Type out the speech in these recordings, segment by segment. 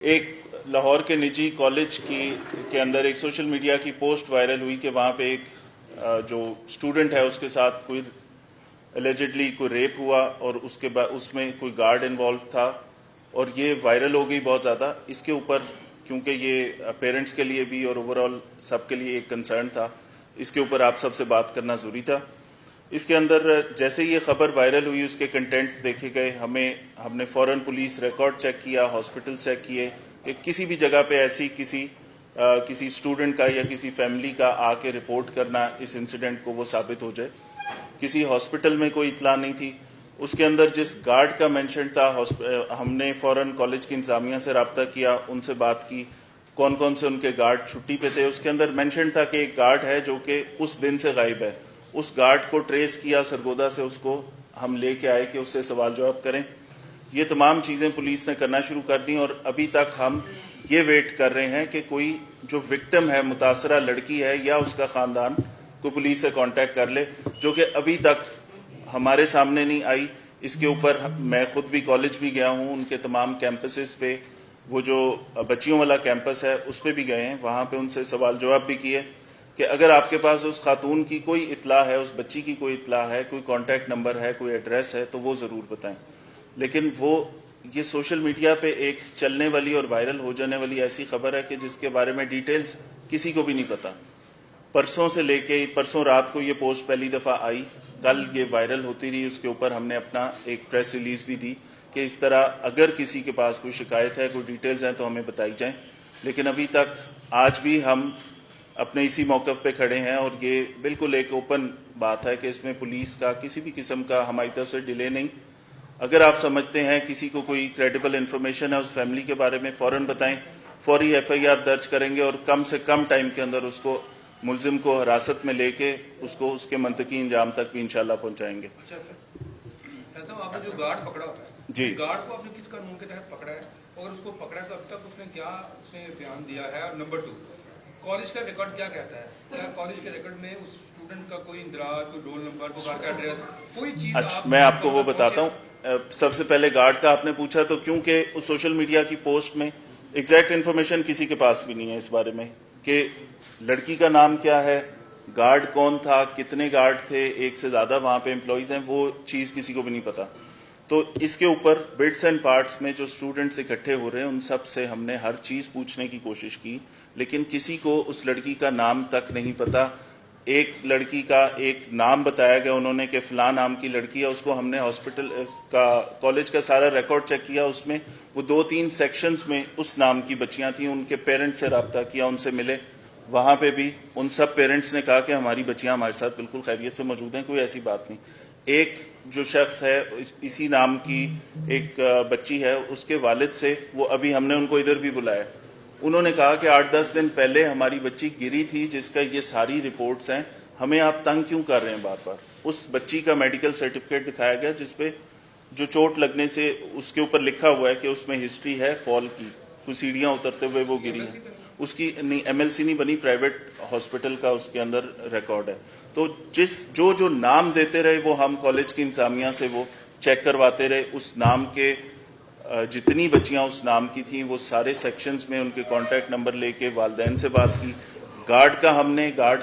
ایک لاہور کے نجی کالج کے اندر ایک سوشل میڈیا کی پوسٹ وائرل ہوئی کہ وہاں پہ ایک جو اسٹوڈنٹ ہے اس کے ساتھ کوئی الیجڈلی کوئی ریپ ہوا اور اس کے بعد اس میں کوئی گارڈ انوالو تھا اور یہ وائرل ہو گئی بہت زیادہ. اس کے اوپر کیونکہ یہ پیرنٹس کے لیے بھی اور اوور آل سب کے لیے ایک کنسرن تھا, اس کے اوپر آپ سب سے بات کرنا ضروری تھا. اس کے اندر جیسے یہ خبر وائرل ہوئی اس کے کنٹینٹس دیکھے گئے, ہم نے فوراً پولیس ریکارڈ چیک کیا, ہاسپٹل چیک کیے کہ کسی بھی جگہ پہ ایسی کسی اسٹوڈنٹ کا یا کسی فیملی کا آ کے رپورٹ کرنا اس انسیڈنٹ کو وہ ثابت ہو جائے. کسی ہاسپٹل میں کوئی اطلاع نہیں تھی. اس کے اندر جس گارڈ کا مینشن تھا ہم نے فوراً کالج کی انتظامیہ سے رابطہ کیا, ان سے بات کی کون کون سے ان کے گارڈ چھٹی پہ تھے. اس کے اندر مینشن تھا کہ ایک گارڈ ہے جو کہ اس دن سے غائب ہے. اس گارڈ کو ٹریس کیا سرگودا سے, اس کو ہم لے کے آئے کہ اس سے سوال جواب کریں. یہ تمام چیزیں پولیس نے کرنا شروع کر دیں اور ابھی تک ہم یہ ویٹ کر رہے ہیں کہ کوئی جو وکٹم ہے, متاثرہ لڑکی ہے یا اس کا خاندان, کو پولیس سے کانٹیکٹ کر لے, جو کہ ابھی تک ہمارے سامنے نہیں آئی. اس کے اوپر میں خود بھی کالج بھی گیا ہوں, ان کے تمام کیمپسز پہ, وہ جو بچیوں والا کیمپس ہے اس پہ بھی گئے ہیں, وہاں پہ ان سے سوال جواب بھی کیے کہ اگر آپ کے پاس اس خاتون کی کوئی اطلاع ہے, اس بچی کی کوئی اطلاع ہے, کوئی کانٹیکٹ نمبر ہے, کوئی ایڈریس ہے تو وہ ضرور بتائیں. لیکن یہ سوشل میڈیا پہ ایک چلنے والی اور وائرل ہو جانے والی ایسی خبر ہے کہ جس کے بارے میں ڈیٹیلز کسی کو بھی نہیں پتا. پرسوں سے لے کے پرسوں رات کو یہ پوسٹ پہلی دفعہ آئی, کل یہ وائرل ہوتی رہی. اس کے اوپر ہم نے اپنا ایک پریس ریلیز بھی دی کہ اس طرح اگر کسی کے پاس کوئی شکایت ہے, کوئی ڈیٹیلز ہیں تو ہمیں بتائی جائیں. لیکن ابھی تک آج بھی ہم اپنے اسی موقف پہ کھڑے ہیں اور یہ بالکل ایک اوپن بات ہے کہ اس میں پولیس کا کسی بھی قسم کا ہماری طرف سے ڈیلے نہیں. اگر آپ سمجھتے ہیں کسی کو کوئی کریڈیبل انفارمیشن ہے اس فیملی کے بارے میں, فوراً بتائیں, فوری ایف آئی آر درج کریں گے اور کم سے کم ٹائم کے اندر اس کو ملزم کو حراست میں لے کے اس کو اس کے منطقی انجام تک بھی انشاءاللہ پہنچائیں گے. اچھا سر, آپ نے جو گارڈ پکڑا ہوتا ہے, جی, گارڈ کو آپ نے کس قانون کے تحت پکڑا ہے, اگر اس کو پکڑا ہے تو اب تک اس نے کیا بیان دیا ہے, اور نمبر 2 کالج کا ریکارڈ کیا کہتا ہے, کیا کالج کے ریکارڈ میں اس اسٹوڈنٹ کا کوئی اندراج, کوئی رول نمبر, کوئی گھر کا ایڈریس, کوئی چیز؟ اچھا میں آپ کو وہ بتاتا ہوں. سب سے پہلے گارڈ کا آپ نے پوچھا تو کیونکہ اس سوشل میڈیا کی پوسٹ میں ایگزیکٹ انفارمیشن کسی کے پاس بھی نہیں ہے اس بارے میں کہ لڑکی کا نام کیا ہے, گارڈ کون تھا, کتنے گارڈ تھے, ایک سے زیادہ وہاں پہ امپلائیز ہیں, وہ چیز کسی کو بھی نہیں پتا. تو اس کے اوپر بٹس اینڈ پارٹس میں جو اسٹوڈنٹس اکٹھے ہو رہے ہیں ان سب سے ہم نے ہر چیز پوچھنے کی کوشش کی, لیکن کسی کو اس لڑکی کا نام تک نہیں پتا. ایک لڑکی کا ایک نام بتایا گیا انہوں نے کہ فلاں نام کی لڑکی ہے, اس کو ہم نے ہاسپٹل کا کالج کا سارا ریکارڈ چیک کیا, اس میں وہ 2-3 سیکشنز میں اس نام کی بچیاں تھیں. ان کے پیرنٹس سے رابطہ کیا, ان سے ملے, وہاں پہ بھی ان سب پیرنٹس نے کہا کہ ہماری بچیاں ہمارے ساتھ بالکل خیریت سے موجود ہیں, کوئی ایسی بات نہیں. ایک جو شخص ہے اسی نام کی ایک بچی ہے, اس کے والد سے وہ ابھی ہم نے ان کو ادھر بھی بلایا, انہوں نے کہا کہ 8-10 دن پہلے ہماری بچی گری تھی جس کا یہ ساری رپورٹس ہیں, ہمیں آپ تنگ کیوں کر رہے ہیں بار بار. اس بچی کا میڈیکل سرٹیفکیٹ دکھایا گیا جس پہ جو چوٹ لگنے سے اس کے اوپر لکھا ہوا ہے کہ اس میں ہسٹری ہے فال کی, کچھ سیڑھیاں اترتے ہوئے وہ گری ہیں. اس کی نہیں ایم ایل سی نہیں بنی, پرائیویٹ ہاسپٹل کا اس کے اندر ریکارڈ ہے. تو جو نام دیتے رہے وہ ہم کالج کی انتظامیہ سے وہ چیک کرواتے رہے. اس نام کے جتنی بچیاں اس نام کی تھیں وہ سارے سیکشنز میں ان کے کانٹیکٹ نمبر لے کے والدین سے بات کی. گارڈ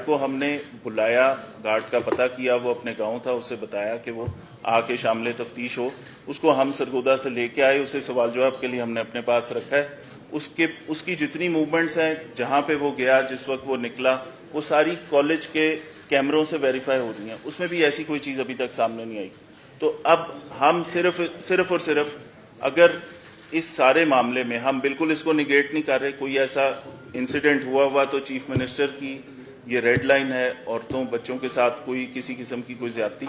کو ہم نے بلایا, گارڈ کا پتہ کیا, وہ اپنے گاؤں تھا, اسے بتایا کہ وہ آ کے شامل تفتیش ہو. اس کو ہم سرگودا سے لے کے آئے, اسے سوال جواب کے لیے ہم نے اپنے پاس رکھا ہے. اس کی جتنی موومنٹس ہیں, جہاں پہ وہ گیا, جس وقت وہ نکلا, وہ ساری کالج کے کیمروں سے ویریفائی ہو رہی ہیں. اس میں بھی ایسی کوئی چیز ابھی تک سامنے نہیں آئی. تو اب ہم صرف اور صرف اگر اس سارے معاملے میں ہم بالکل اس کو نگیٹ نہیں کر رہے, کوئی ایسا انسیڈنٹ ہوا تو چیف منسٹر کی یہ ریڈ لائن ہے, عورتوں بچوں کے ساتھ کوئی کسی قسم کی کوئی زیادتی.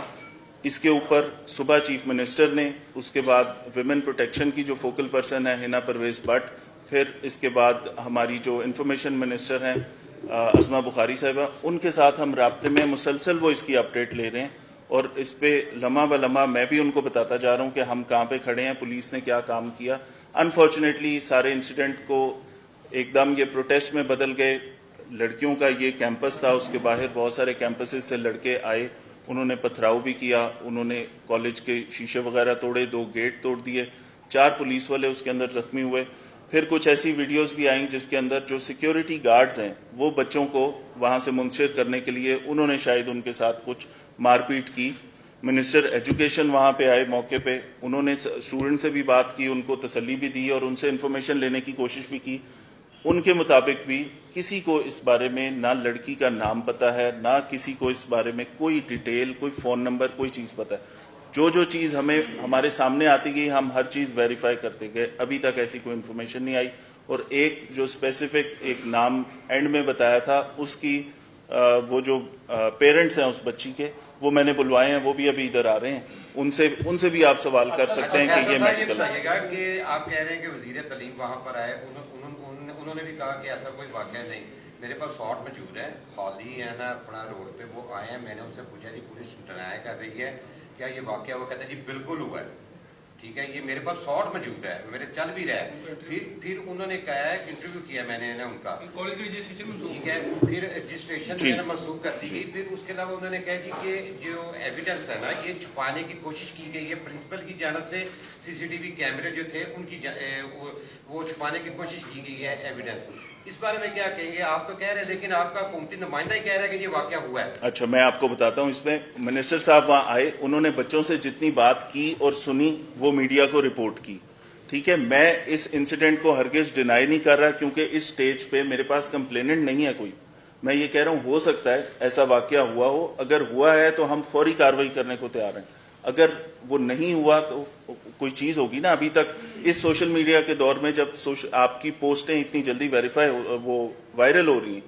اس کے اوپر صبح چیف منسٹر نے, اس کے بعد ویمن پروٹیکشن کی جو فوکل پرسن ہے ہنا پرویز بٹ, پھر اس کے بعد ہماری جو انفارمیشن منسٹر ہیں عظمہ بخاری صاحبہ, ان کے ساتھ ہم رابطے میں مسلسل وہ اس کی اپڈیٹ لے رہے ہیں. اور اس پہ لمحہ بہ لمحہ میں بھی ان کو بتاتا جا رہا ہوں کہ ہم کہاں پہ کھڑے ہیں, پولیس نے کیا کام کیا. انفارچونیٹلی سارے انسیڈنٹ کو ایک دم یہ پروٹیسٹ میں بدل گئے. لڑکیوں کا یہ کیمپس تھا, اس کے باہر بہت سارے کیمپسز سے لڑکے آئے, انہوں نے پتھراؤ بھی کیا, انہوں نے کالج کے شیشے وغیرہ توڑے, 2 گیٹ توڑ دیے, 4 پولیس والے اس کے اندر زخمی ہوئے. پھر کچھ ایسی ویڈیوز بھی آئیں جس کے اندر جو سیکیورٹی گارڈز ہیں وہ بچوں کو وہاں سے منتشر کرنے کے لیے انہوں نے شاید ان کے ساتھ کچھ مار پیٹ کی. منسٹر ایجوکیشن وہاں پہ آئے موقع پہ, انہوں نے اسٹوڈنٹ سے بھی بات کی, ان کو تسلی بھی دی اور ان سے انفارمیشن لینے کی کوشش بھی کی. ان کے مطابق بھی کسی کو اس بارے میں نہ لڑکی کا نام پتہ ہے, نہ کسی کو اس بارے میں کوئی ڈیٹیل, کوئی فون نمبر, کوئی چیز پتہ ہے. جو چیز ہمارے سامنے آتی گئی ہم ہر چیز ویریفائی کرتے گئے, ابھی تک ایسی کوئی انفارمیشن نہیں آئی. اور ایک جو اسپیسیفک ایک نام اینڈ میں بتایا تھا, اس کی وہ جو پیرنٹس ہیں اس بچی کے, وہ میں نے بلوائے ہیں, وہ بھی ابھی ادھر آ رہے ہیں, ان سے بھی آپ سوال کر سکتے ہیں کہ یہ میڈیکل بتائیے گا کہ آپ کہہ رہے ہیں کہ وزیر تعلیم وہاں پر آئے, انہوں نے بھی کہا کہ ایسا کوئی واقعہ نہیں. میرے پاس شاٹ موجود ہے, حال ہی ہے نا اپنا روڈ پہ وہ آئے ہیں, میں نے ان سے پوچھا جی پولیس ڈینائی کر رہی ہے کیا یہ واقعہ, وہ کہتے ہیں جی بالکل ہوا ہے. ٹھیک ہے, یہ میرے پاس شاٹ موجود ہے, میرے چل بھی رہا ہے. پھر انہوں نے کہا ہے انٹرویو کیا میں نے نا ان کا, ٹھیک ہے, پھر رجسٹریشن منسوخ کر دی گئی. پھر اس کے علاوہ انہوں نے کہا جی کہ جو ایویڈنس ہے نا یہ چھپانے کی کوشش کی گئی ہے پرنسپل کی جانب سے. CCTV کیمرے جو تھے ان کی وہ چھپانے کی کوشش کی گئی ہے ایویڈنس. اس بارے میں کیا کہیں گے؟ آپ تو کہہ رہے ہیں لیکن آپ کا حکومتی نمائندہ ہی کہہ رہا ہے کہ یہ واقعہ ہوا ہے. اچھا, میں آپ کو بتاتا ہوں. اس میں منسٹر صاحب وہاں آئے, انہوں نے بچوں سے جتنی بات کی اور سنی وہ میڈیا کو رپورٹ کی. ٹھیک ہے, میں اس انسیڈنٹ کو ہرگز ڈینائی نہیں کر رہا کیونکہ اس سٹیج پہ میرے پاس کمپلیننٹ نہیں ہے کوئی. میں یہ کہہ رہا ہوں ہو سکتا ہے ایسا واقعہ ہوا ہو, اگر ہوا ہے تو ہم فوری کارروائی کرنے کو تیار ہیں. اگر وہ نہیں ہوا تو کوئی چیز ہوگی نا. ابھی تک اس سوشل میڈیا کے دور میں جب آپ کی پوسٹیں اتنی جلدی ویریفائی وہ وائرل ہو رہی ہیں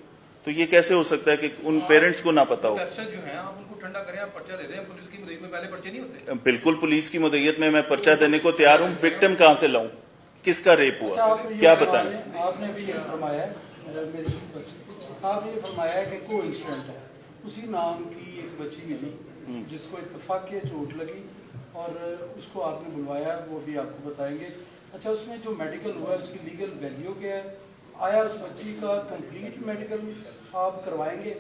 تو یہ کیسے ہو سکتا ہے کہ ان پیرنٹس کو نہ پتا ہو. جو ہیں آپ ان کو ٹھنڈا کریں, آپ پرچہ دے دیں, پولیس کی مدعیت میں پہلے پرچے نہیں ہوتے. بالکل پولیس کی مدعیت میں پرچہ دینے کو تیار ہوں. وکٹم کہاں سے لاؤں, کس کا ریپ ہوا, کیا بتائیں. آپ نے بھی یہ فرمایا ہے, آپ یہ فرمایا ہے کہ کو انسیڈنٹ ہے, اسی نام کی ایک بچی ملی جس کو اتفاق کے چوٹ لگی اور اس کو آپ نے بلوایا, وہ بھی آپ کو بتائیں گے. اچھا, اس میں جو میڈیکل ہوا ہے اس کی لیگل ویلیو کیا ہے؟ آیا اس بچی کا کمپلیٹ میڈیکل آپ کروائیں گے؟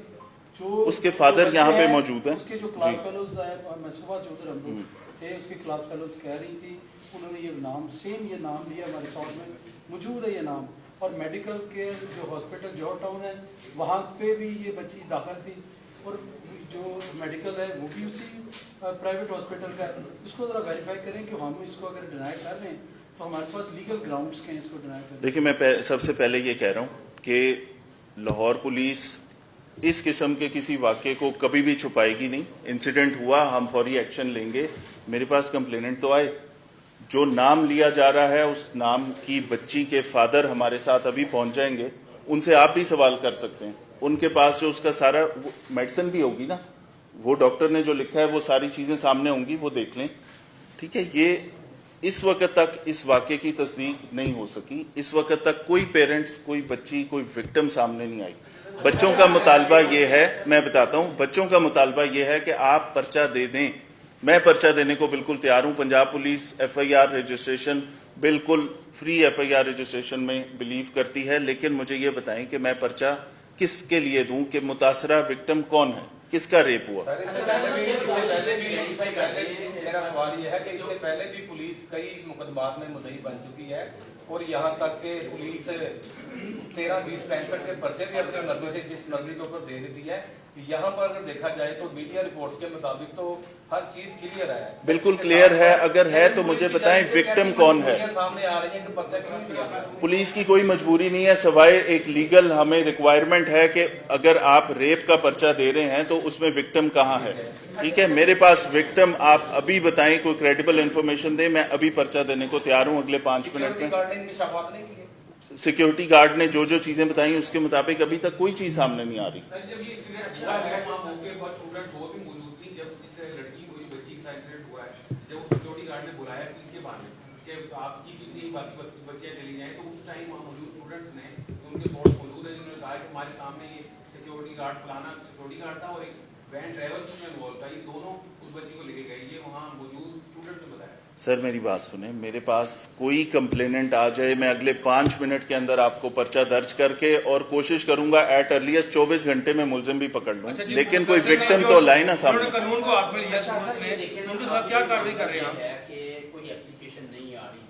جو اس کے فادر یہاں پہ موجود ہیں, اس کے جو کلاس فیلوز ہیں, میں صبح سے ادھر ہم لوگ تھے, اس کی کلاس فیلوز کہہ رہی تھی انہوں نے یہ نام سیم یہ نام لیا, ہمارے ساتھ میں موجود ہے یہ نام. اور میڈیکل کے جو ہاسپٹل جوہر ٹاؤن ہے وہاں پہ بھی یہ بچی داخل تھی, اور جو میڈیکل ہے وہ بھی اسی پرائیویٹ ہاسپٹل کا ہے. اس کو ذرا ویریفائی کریں کہ ہم اس کو اگر ڈینائی کر رہے ہیں تو ہمارے پاس لیگل گراؤنڈس کے ہیں اس کو ڈینائی کریں. دیکھیں, میں سب سے پہلے یہ کہہ رہا ہوں کہ لاہور پولیس اس قسم کے کسی واقعے کو کبھی بھی چھپائے گی نہیں. انسیڈنٹ ہوا, ہم فوری ایکشن لیں گے. میرے پاس کمپلیننٹ تو آئے, جو نام لیا جا رہا ہے اس نام کی بچی کے فادر ہمارے ساتھ ابھی پہنچ جائیں گے, ان سے آپ بھی سوال کر سکتے ہیں. ان کے پاس جو اس کا سارا میڈیسن بھی ہوگی نا, وہ ڈاکٹر نے جو لکھا ہے وہ ساری چیزیں سامنے ہوں گی, وہ دیکھ لیں. ٹھیک ہے, یہ اس وقت تک اس واقعے کی تصدیق نہیں ہو سکی. اس وقت تک کوئی پیرنٹس, کوئی بچی, کوئی وکٹم سامنے نہیں آئی. بچوں کا مطالبہ یہ ہے, میں بتاتا ہوں, بچوں کا مطالبہ یہ ہے کہ آپ پرچہ دے دیں. میں پرچہ دینے کو بالکل تیار ہوں. پنجاب پولیس FIR رجسٹریشن بالکل فری FIR رجسٹریشن میں بلیو کرتی ہے, لیکن مجھے یہ بتائیں کہ میں پرچہ کس کے لیے دوں, کہ متاثرہ وکٹم کون ہے, کس کا ریپ ہوا. میرا سوال یہ ہے کہ اس سے پہلے بھی پولیس کئی مقدمات میں مدعی بن چکی ہے, اور یہاں تک کہ پولیس 13-20-65 کے پرچے بھی اپنے نرمے سے جس نرمی کے اوپر دے دیتی ہے. یہاں پر اگر دیکھا جائے تو میڈیا رپورٹس کے مطابق تو ہر چیز کلیئر ہے, بالکل کلیئر ہے. اگر ہے تو مجھے بتائیں وکٹم کون ہے. سامنے آ رہی ہے کہ پرچہ کیوں نہیں دیا. پولیس کی کوئی مجبوری نہیں ہے, سوائے ایک لیگل ہمیں ریکوائرمنٹ ہے کہ اگر آپ ریپ کا پرچہ دے رہے ہیں تو اس میں وکٹم کہاں ہے. ٹھیک ہے, میرے پاس وکٹم آپ ابھی بتائیں, کوئی کریڈیبل انفارمیشن دیں, میں ابھی پرچہ دینے کو تیار ہوں اگلے 5 منٹ میں. سیکیورٹی گارڈ نے جو چیزیں بتائیں اس کے مطابق ابھی تک کوئی چیز سامنے نہیں آ رہی. بچیاں چلی جائیں تو اس ٹائم موجود اسٹوڈنٹس نے ان کے سورس موجود ہے جنہوں نے کہا کہ ہمارے سامنے یہ سیکورٹی گارڈ فلانا سیکورٹی گارڈ تھا اور ایک وین ڈرائیور جس میں انوالو تھا, یہ دونوں اس بچی کو لے کے گئے. یہ وہاں موجود اسٹوڈنٹ نے بتایا. سر میری بات سنیں, میرے پاس کوئی کمپلیننٹ آ جائے, میں اگلے 5 منٹ کے اندر آپ کو پرچہ درج کر کے اور کوشش کروں گا ایٹ ارلیسٹ 24 گھنٹے میں ملزم بھی پکڑ لوں, لیکن کوئی وکٹم تو لائے نا سامنے. قانون کو آپ میں لیا اسٹوڈنٹس نے, ان کے ساتھ کیا کارروائی کر رہے ہیں آپ؟ کوئی اپلیکیشن نہیں آ رہی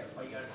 FIR